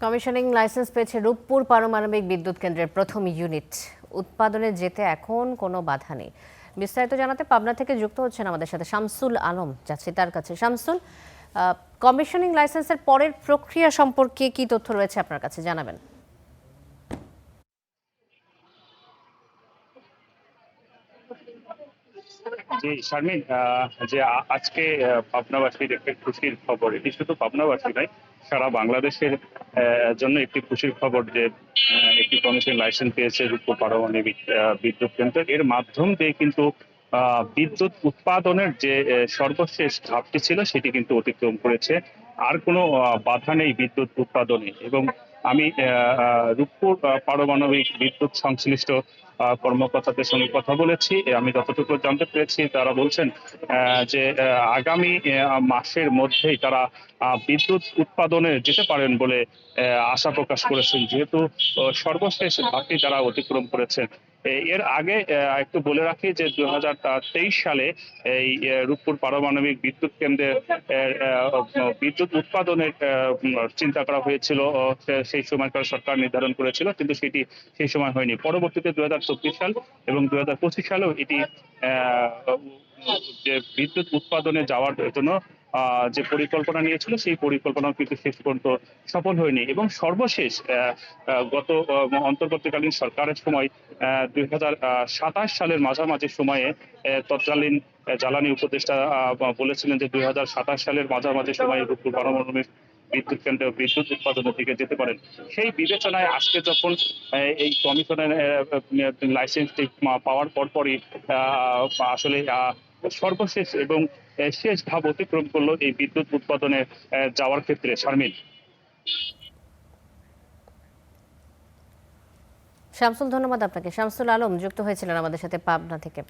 Commissioning licence পেয়েছে রূপপুর পারমাণবিক বিদ্যুৎ কেন্দ্রের প্রথম ইউনিট। উৎপাদনে যেতে এখন কোনো বাধা নেই। বিস্তারিত জানাতে পাবনা থেকে যুক্ত হচ্ছেন আমাদের সাথে শামসুল আলম, যাচ্ছি তার কাছে। শামসুল, কমিশনিং লাইসেন্সের পরের প্রক্রিয়া সম্পর্কে কি তথ্য রয়েছে আপনার কাছে, জানাবেন। জি শারমিন, যে আজকে পাবনাবাসীর একটা খুশির খবর। এটি শুধু পাবনাবাসী নয়, সারা বাংলাদেশের জন্য একটি খুশির খবর যে একটি কমিশন লাইসেন্স পেয়েছে রূপপুর পারমাণবিক বিদ্যুৎ কেন্দ্র। এর মাধ্যম দিয়ে কিন্তু বিদ্যুৎ উৎপাদনের যে সর্বশেষ ধাপটি ছিল সেটি কিন্তু অতিক্রম করেছে। আর কোনো বাধা নেই বিদ্যুৎ উৎপাদনে। এবং আমি রূপপুর পারমাণবিক বিদ্যুৎ সংশ্লিষ্ট কর্মকর্তাদের সঙ্গে কথা বলেছি। আমি যতটুকু জানতে পেরেছি তারা বলছেন যে আগামী মাসের মধ্যেই তারা বিদ্যুৎ উৎপাদনে যেতে পারেন বলে আশা প্রকাশ করেছেন, যেহেতু সর্বশেষ ধাপটি তারা অতিক্রম করেছেন। এর আগে একটু বলে রাখি যে 2023 সালে এই রূপপুর পারমাণবিক বিদ্যুৎ কেন্দ্রের বিদ্যুৎ উৎপাদনের চিন্তা করা হয়েছিল। সেই সময়কার সরকার নির্ধারণ করেছিল, কিন্তু সেটি সেই সময় হয়নি। পরবর্তীতে 2024 সাল এবং 2025 সালেও এটি যে বিদ্যুৎ উৎপাদনে যাওয়ার জন্য যে পরিকল্পনা নিয়েছিল সেই পরিকল্পনা কিন্তু শেষ পর্যন্ত সফল হয়নি। এবং সর্বশেষ গত অন্তর্বর্তীকালীন সরকারের সময় 2027 সালের মাঝামাঝি সময়ে তৎকালীন জ্বালানি উপদেষ্টা বলেছিলেন যে 2027 সালের মাঝামাঝি সময়ে রূপপুর পারমাণবিক বিদ্যুৎ কেন্দ্র বিদ্যুৎ উৎপাদনের দিকে যেতে পারেন। সেই বিবেচনায় আজকে যখন এই কমিশনের লাইসেন্সটি পাওয়ার পরপরই আসলে সর্বশেষ এবং শেষ ধাপ অতিক্রম করলো এই বিদ্যুৎ উৎপাদনে যাওয়ার ক্ষেত্রে। শারমিন। শামসুল, ধন্যবাদ আপনাকে। শামসুল আলম যুক্ত হয়েছিলেন আমাদের সাথে পাবনা থেকে।